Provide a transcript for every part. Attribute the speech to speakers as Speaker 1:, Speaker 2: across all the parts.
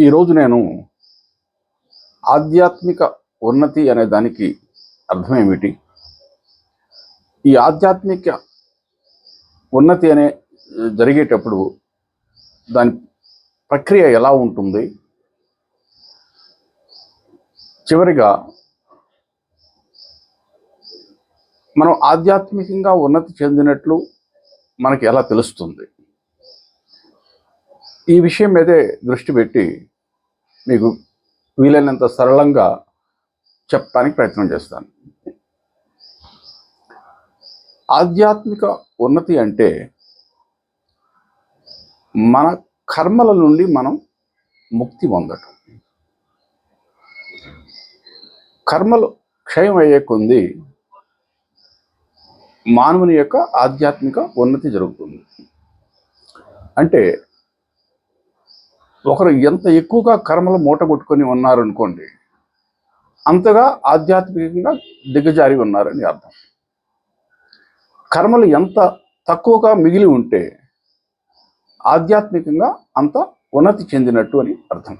Speaker 1: ఈరోజు నేను ఆధ్యాత్మిక ఉన్నతి అనే దానికి అర్థం ఏమిటి, ఈ ఆధ్యాత్మిక ఉన్నతి అనే జరిగేటప్పుడు దాని ప్రక్రియ ఎలా ఉంటుంది, చివరిగా మనం ఆధ్యాత్మికంగా ఉన్నతి చెందినట్లు మనకి ఎలా తెలుస్తుంది, ఈ విషయం మీదే దృష్టి పెట్టి మీకు వీలైనంత సరళంగా చెప్పడానికి ప్రయత్నం చేస్తాను. ఆధ్యాత్మిక ఉన్నతి అంటే మన కర్మల నుండి మనం ముక్తి పొందటం. కర్మలు క్షయం అయ్యే కొద్దీ మానవుని యొక్క ఆధ్యాత్మిక ఉన్నతి జరుగుతుంది. అంటే ఒకరు ఎంత ఎక్కువగా కర్మలు మూటగొట్టుకొని ఉన్నారనుకోండి, అంతగా ఆధ్యాత్మికంగా దిగజారి ఉన్నారని అర్థం. కర్మలు ఎంత తక్కువగా మిగిలి ఉంటే ఆధ్యాత్మికంగా అంత ఉన్నతి చెందినట్టు అని అర్థం.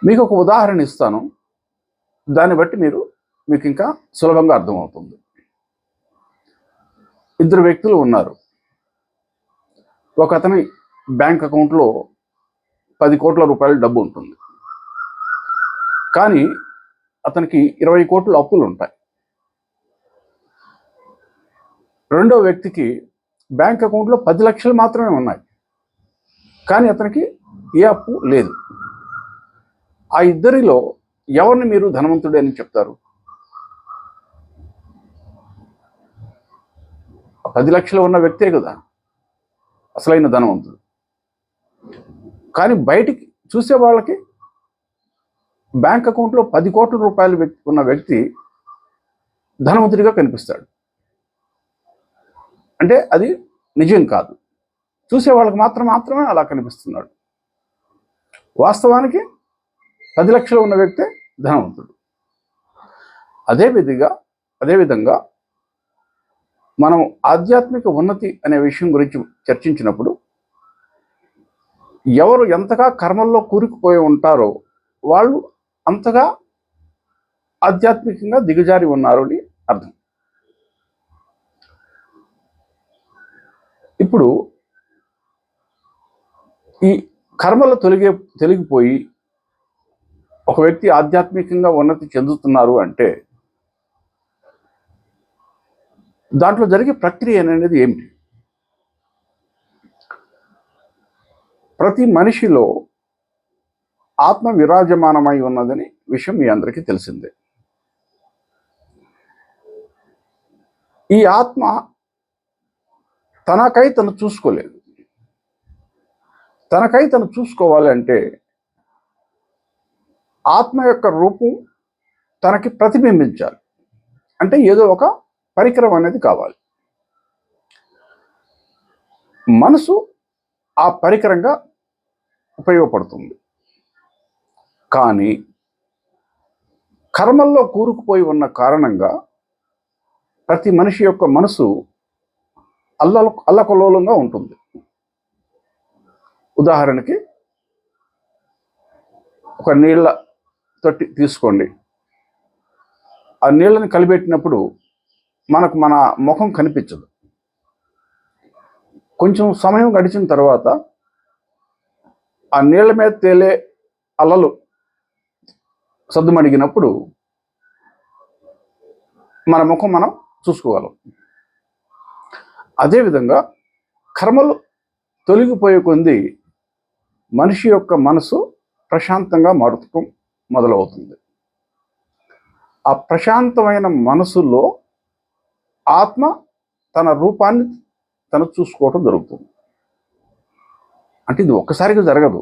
Speaker 1: మీకు ఒక ఉదాహరణ ఇస్తాను, దాన్ని బట్టి మీకు ఇంకా సులభంగా అర్థమవుతుంది. ఇద్దరు వ్యక్తులు ఉన్నారు. ఒక అతని బ్యాంక్ అకౌంట్లో 10 కోట్ల రూపాయల డబ్బు ఉంటుంది, కానీ అతనికి 20 కోట్ల అప్పులు ఉంటాయి. రెండో వ్యక్తికి బ్యాంక్ అకౌంట్లో 10 లక్షలు మాత్రమే ఉన్నాయి, కానీ అతనికి ఏ అప్పు లేదు. ఆ ఇద్దరిలో ఎవరిని మీరు ధనవంతుడు అని చెప్తారు? 10 లక్షలు ఉన్న వ్యక్తే కదా అసలైన ధనవంతుడు. కానీ బయటికి చూసే వాళ్ళకి బ్యాంక్ అకౌంట్లో 10 కోట్ల రూపాయలు ఉన్న వ్యక్తి ధనవంతుడిగా కనిపిస్తాడు. అంటే అది నిజం కాదు, చూసే వాళ్ళకి మాత్రమే అలా కనిపిస్తున్నాడు. వాస్తవానికి 10 లక్షలు ఉన్న వ్యక్తే ధనవంతుడు. అదేవిధంగా మనం ఆధ్యాత్మిక ఉన్నతి అనే విషయం గురించి చర్చించినప్పుడు ఎవరు ఎంతగా కర్మల్లో కూరుకుపోయి ఉంటారో వాళ్ళు అంతగా ఆధ్యాత్మికంగా దిగజారి ఉన్నారు అని అర్థం. ఇప్పుడు ఈ కర్మలు తొలగిపోయి ఒక వ్యక్తి ఆధ్యాత్మికంగా ఉన్నతి చెందుతున్నారు అంటే దాంట్లో జరిగే ప్రక్రియ అనేది ఏమిటి? ప్రతి మనిషిలో ఆత్మ విరాజమానమై ఉన్నదని విషయం మీ అందరికీ తెలిసిందే. ఈ ఆత్మ తనకై తను చూసుకోలేదు. తనకై తను చూసుకోవాలంటే ఆత్మ యొక్క రూపం తనకి ప్రతిబింబించాలి. అంటే ఏదో ఒక పరికరం అనేది కావాలి. మనసు ఆ పరికరంగా ఉపయోగపడుతుంది. కానీ కర్మల్లో కూరుకుపోయి ఉన్న కారణంగా ప్రతి మనిషి యొక్క మనసు అల్లకల్లోలంగా ఉంటుంది. ఉదాహరణకి ఒక నీళ్ళ తొట్టి తీసుకోండి. ఆ నీళ్ళని కలిపెట్టినప్పుడు మనకు మన ముఖం కనిపించదు. కొంచెం సమయం గడిచిన తర్వాత ఆ నీళ్ళ మీద తేలే అలలు సద్దుమణిగినప్పుడు మన ముఖం మనం చూసుకోగలం. అదేవిధంగా కర్మలు తొలగిపోయే కొద్దీ మనిషి యొక్క మనసు ప్రశాంతంగా మారుతూ మొదలవుతుంది. ఆ ప్రశాంతమైన మనసులో ఆత్మ తన రూపాన్ని తను చూసుకోవటం జరుగుతుంది. అంటే ఇది ఒక్కసారిగా జరగదు.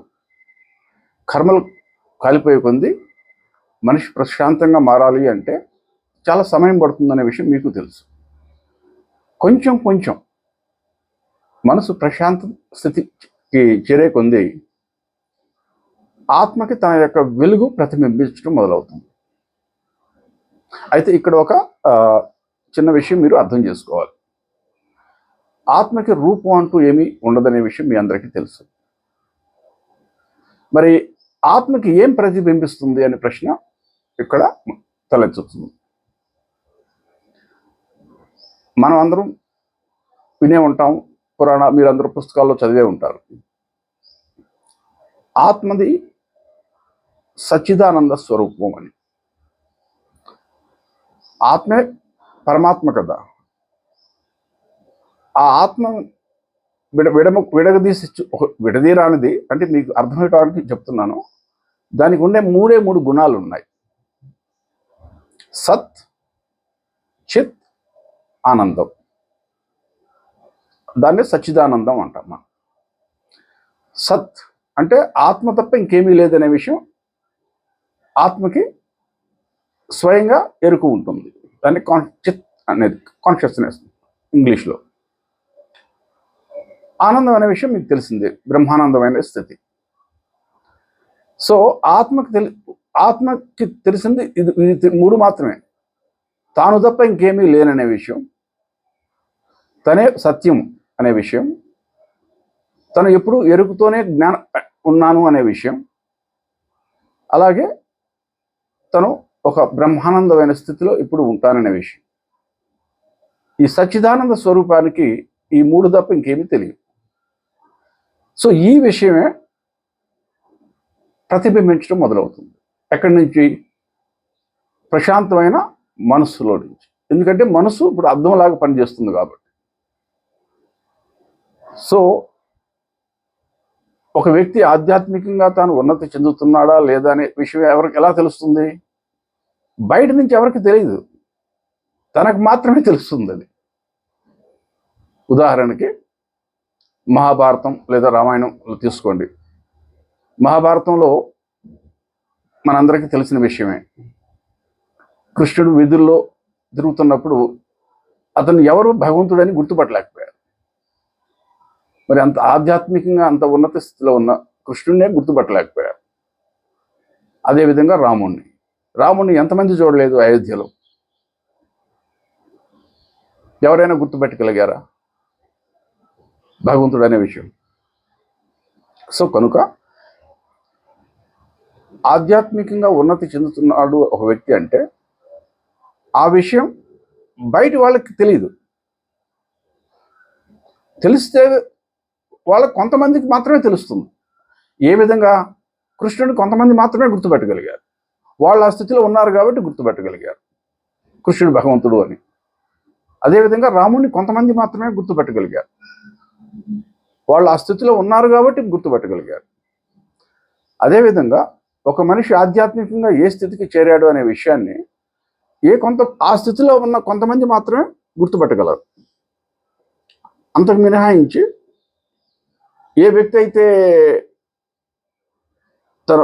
Speaker 1: కర్మలు కాలిపోయే కొద్దీ మనిషి ప్రశాంతంగా మారాలి అంటే చాలా సమయం పడుతుందనే విషయం మీకు తెలుసు. కొంచెం మనసు ప్రశాంత స్థితికి చేరే కొద్దీ ఆత్మకి తన యొక్క వెలుగు ప్రతిబింబించడం మొదలవుతుంది. అయితే ఇక్కడ ఒక చిన్న విషయం మీరు అర్థం చేసుకోవాలి. ఆత్మకి రూపం అంటూ ఏమీ ఉండదనే విషయం మీ అందరికీ తెలుసు. మరి ఆత్మకి ఏం ప్రతిబింబిస్తుంది అనే ప్రశ్న ఇక్కడ తలెత్తుతుంది. మనం అందరం వినే ఉంటాం, మీరందరూ పుస్తకాల్లో చదివే ఉంటారు. ఆత్మది సచ్చిదానంద స్వరూపం అని. ఆత్మే పరమాత్మ కదా. ఆ ఆత్మ విడదీరానిది అంటే మీకు అర్థమయ్యడానికి చెప్తున్నాను. దానికి ఉండే మూడు గుణాలు ఉన్నాయి. సత్, చిత్, ఆనందం. దాన్నే సచ్చిదానందం అంటాం మనం. సత్ అంటే ఆత్మ తప్ప ఇంకేమీ లేదనే విషయం ఆత్మకి స్వయంగా ఎరుకు ఉంటుంది. దాన్ని చిత్ అనేది కాన్షియస్నెస్ ఇంగ్లీష్లో. ఆనందం అనే విషయం మీకు తెలిసిందే, బ్రహ్మానందమైన స్థితి. సో ఆత్మకి తెలిసింది ఇది మూడు మాత్రమే. తాను తప్ప ఇంకేమీ లేననే విషయం, తనే సత్యం అనే విషయం, తను ఎప్పుడు ఎరుకుతోనే ఉన్నాను అనే విషయం, అలాగే తను ఒక బ్రహ్మానందమైన స్థితిలో ఇప్పుడు ఉంటాననే విషయం. ఈ సచ్చిదానంద స్వరూపానికి ఈ మూడు తప్ప ఇంకేమీ తెలియదు. సో ఈ విషయమే ప్రతిబింబించడం మొదలవుతుంది. ఎక్కడి నుంచి? ప్రశాంతమైన మనస్సులో నుంచి. ఎందుకంటే మనసు ఇప్పుడు అర్థంలాగా పనిచేస్తుంది కాబట్టి. సో ఒక వ్యక్తి ఆధ్యాత్మికంగా తాను ఉన్నతి చెందుతున్నాడా లేదా అనే విషయం ఎవరికి ఎలా తెలుస్తుంది? బయట నుంచి ఎవరికి తెలియదు, తనకు మాత్రమే తెలుస్తుంది అది. ఉదాహరణకి మహాభారతం లేదా రామాయణం తీసుకోండి. మహాభారతంలో మనందరికీ తెలిసిన విషయమే. కృష్ణుడు వీధుల్లో తిరుగుతున్నప్పుడు అతను ఎవరు భగవంతుడని గుర్తుపట్టలేకపోయారు. మరి అంత ఆధ్యాత్మికంగా అంత ఉన్నత స్థితిలో ఉన్న కృష్ణుడినే గుర్తుపట్టలేకపోయారు. అదేవిధంగా రాముణ్ణి ఎంతమంది చూడలేదు అయోధ్యలో? ఎవరైనా గుర్తుపెట్టగలిగారా భగవంతుడు అనే విషయం? సో కనుక ఆధ్యాత్మికంగా ఉన్నతి చెందుతున్నాడు ఒక వ్యక్తి అంటే ఆ విషయం బయట వాళ్ళకి తెలియదు. తెలిస్తే వాళ్ళకి కొంతమందికి మాత్రమే తెలుస్తుంది. ఏ విధంగా? కృష్ణుడు కొంతమంది మాత్రమే గుర్తుపెట్టగలిగారు. వాళ్ళు ఆ స్థితిలో ఉన్నారు కాబట్టి గుర్తుపెట్టగలిగారు కృష్ణుడు భగవంతుడు అని. అదేవిధంగా రాముడిని కొంతమంది మాత్రమే గుర్తుపెట్టగలిగారు. వాళ్ళు ఆ స్థితిలో ఉన్నారు కాబట్టి గుర్తుపెట్టగలిగారు. అదేవిధంగా ఒక మనిషి ఆధ్యాత్మికంగా ఏ స్థితికి చేరాడు అనే విషయాన్ని ఆ స్థితిలో ఉన్న కొంతమంది మాత్రమే గుర్తుపెట్టగలరు. అంతకు మినహాయించి ఏ వ్యక్తి అయితే తన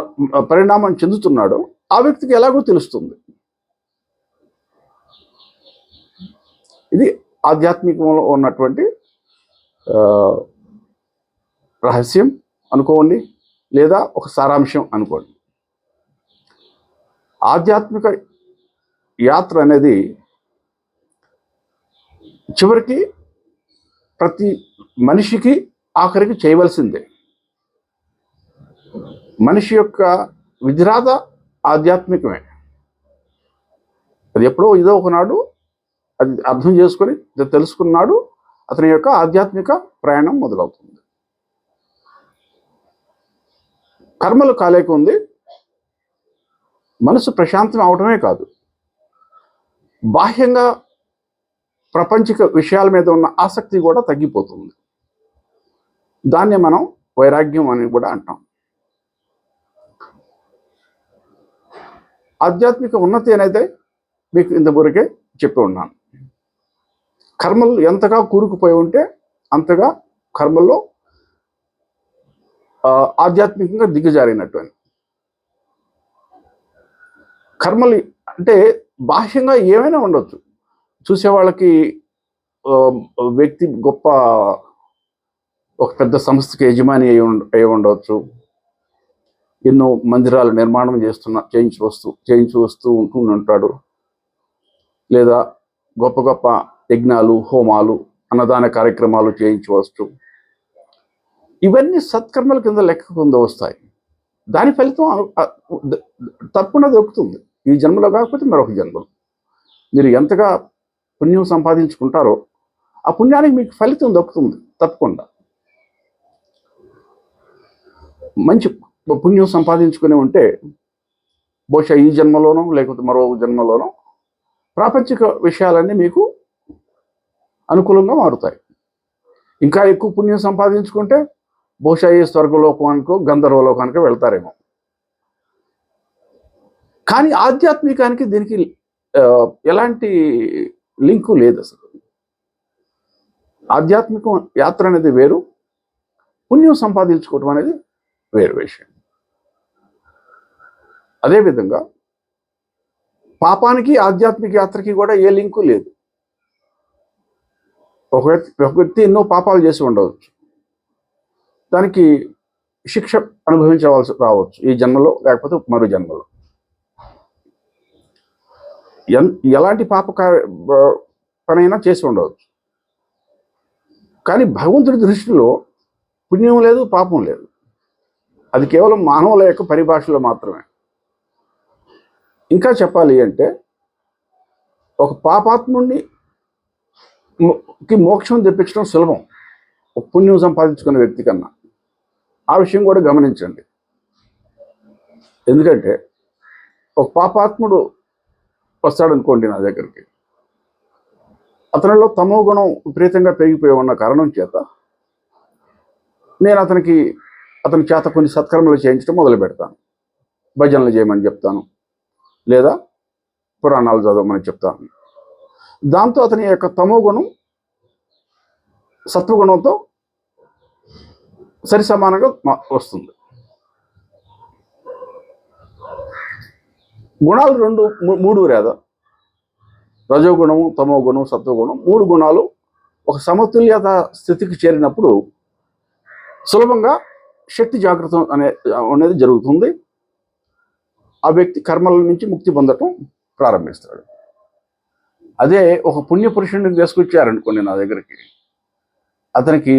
Speaker 1: పరిణామం చెందుతున్నాడో ఆ వ్యక్తికి ఎలాగో తెలుస్తుంది. ఇది ఆధ్యాత్మికంలో ఉన్నటువంటి రహస్యం అనుకోండి, లేదా ఒక సారాంశం అనుకోండి. ఆధ్యాత్మిక యాత్ర అనేది చివరికి ప్రతి మనిషికి ఆఖరికి చేయవలసిందే. మనిషి యొక్క విధిరాత ఆధ్యాత్మికమే. అది ఎప్పుడో ఇదో ఒకనాడు అది అర్థం చేసుకొని తెలుసుకున్నాడు, అతని యొక్క ఆధ్యాత్మిక ప్రయాణం మొదలవుతుంది. కర్మలు కాలేక ఉంది, మనసు ప్రశాంతం అవటమే కాదు, బాహ్యంగా ప్రపంచిక విషయాల మీద ఉన్న ఆసక్తి కూడా తగ్గిపోతుంది. దాన్ని మనం వైరాగ్యం అని కూడా అంటాం. ఆధ్యాత్మిక ఉన్నతి అనేది మీకు ఇంతవరకే చెప్పి ఉన్నాను. కర్మలు ఎంతగా కూరుకుపోయి ఉంటే అంతగా కర్మల్లో ఆధ్యాత్మికంగా దిగజారినట్టు అని. కర్మలు అంటే బాహ్యంగా ఏమైనా ఉండొచ్చు. చూసేవాళ్ళకి వ్యక్తి గొప్ప ఒక పెద్ద సంస్థకి యజమాని అయి ఉండవచ్చు, ఎన్నో మందిరాలు నిర్మాణం చేయించి వస్తూ ఉంటుంటాడు, లేదా గొప్ప గొప్ప యజ్ఞాలు, హోమాలు, అన్నదాన కార్యక్రమాలు చేయించవచ్చు. ఇవన్నీ సత్కర్మల కింద లెక్క కింద వస్తాయి. దాని ఫలితం తప్పకుండా దొరుకుతుంది. ఈ జన్మలో కాకపోతే మరొక జన్మలో మీరు ఎంతగా పుణ్యం సంపాదించుకుంటారో ఆ పుణ్యానికి మీకు ఫలితం దొరుకుతుంది తప్పకుండా. మంచి పుణ్యం సంపాదించుకుని ఉంటే బహుశా ఈ జన్మలోనో లేకపోతే మరో జన్మలోనో ప్రాపంచిక విషయాలన్నీ మీకు అనుకూలంగా మారుతాయి. ఇంకా ఎక్కువ పుణ్యం సంపాదించుకుంటే బహుశా ఈ స్వర్గలోకానికో గంధర్వలోకానికో వెళ్తారేమో. కానీ ఆధ్యాత్మికానికి దీనికి ఎలాంటి లింకు లేదు అసలు. ఆధ్యాత్మిక యాత్ర అనేది వేరు, పుణ్యం సంపాదించుకోవడం అనేది వేరు విషయం. అదేవిధంగా పాపానికి ఆధ్యాత్మిక యాత్రకి కూడా ఏ లింకు లేదు. ఒక వ్యక్తి ఎన్నో పాపాలు చేసి ఉండవచ్చు, దానికి శిక్ష అనుభవించవలసి రావచ్చు ఈ జన్మలో లేకపోతే మరో జన్మలో. ఎలాంటి పనైనా చేసి ఉండవచ్చు, కానీ భగవంతుడి దృష్టిలో పుణ్యం లేదు, పాపం లేదు. అది కేవలం మానవుల యొక్క పరిభాషలో మాత్రమే. ఇంకా చెప్పాలి అంటే ఒక పాపాత్ముడిని మోక్షం తెప్పించడం సులభం ఒక పుణ్యం సంపాదించుకున్న వ్యక్తి కన్నా. ఆ విషయం కూడా గమనించండి. ఎందుకంటే ఒక పాపాత్ముడు వస్తాడనుకోండి నా దగ్గరికి, అతనిలో తమో గుణం విపరీతంగా పెరిగిపోయి ఉన్న కారణం చేత నేను అతని చేత కొన్ని సత్కర్మలు చేయించడం మొదలు పెడతాను. భజనలు చేయమని చెప్తాను, లేదా పురాణాలు చదవమని చెప్తాను. దాంతో అతని యొక్క తమో గుణం సత్వగుణంతో సరి సమానంగా వస్తుంది. గుణాలు మూడు లేదా రజోగుణము, తమో గుణం, సత్వగుణం, 3 గుణాలు ఒక సమతుల్యత స్థితికి చేరినప్పుడు సులభంగా శక్తి జాగృతం అనేది జరుగుతుంది. ఆ వ్యక్తి కర్మల నుంచి ముక్తి పొందటం ప్రారంభిస్తాడు. అదే ఒక పుణ్యపురుషుడిని తీసుకొచ్చారనుకోండి నా దగ్గరికి, అతనికి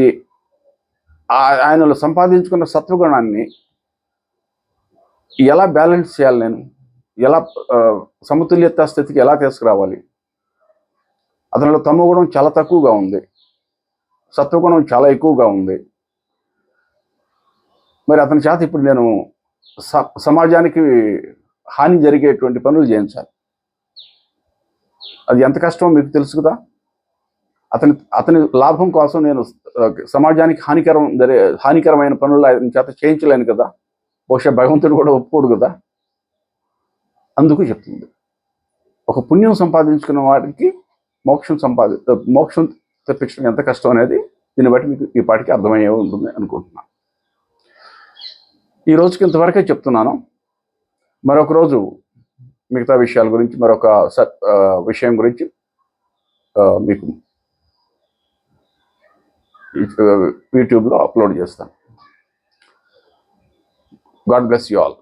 Speaker 1: ఆయనలో సంపాదించుకున్న సత్వగుణాన్ని ఎలా బ్యాలెన్స్ చేయాలి, నేను ఎలా సమతుల్యత స్థితికి ఎలా తీసుకురావాలి, అతనిలో తమో గుణం చాలా తక్కువగా ఉంది, సత్వగుణం చాలా ఎక్కువగా ఉంది, మరి అతని చేత ఇప్పుడు నేను సమాజానికి హాని జరిగేటువంటి పనులు చేయించాలి. అది ఎంత కష్టమో మీకు తెలుసు కదా. అతని లాభం కోసం నేను సమాజానికి హానికరమైన పనులు ఆయన చేత చేయించలేను కదా. బహుశా భగవంతుడు కూడా ఒప్పుకోడు కదా. అందుకు చెప్తుంది, ఒక పుణ్యం సంపాదించుకున్న వాడికి మోక్షం తెప్పించడం ఎంత కష్టం అనేది దీన్ని బట్టి మీకు ఈ పాటికి అర్థమయ్యే ఉంటుంది అనుకుంటున్నాను. ఈ రోజుకి ఇంతవరకే చెప్తున్నాను. మరొక రోజు మిగతా విషయాల గురించి, మరొక విషయం గురించి మీకు యూట్యూబ్లో అప్లోడ్ చేస్తాను. God bless you all.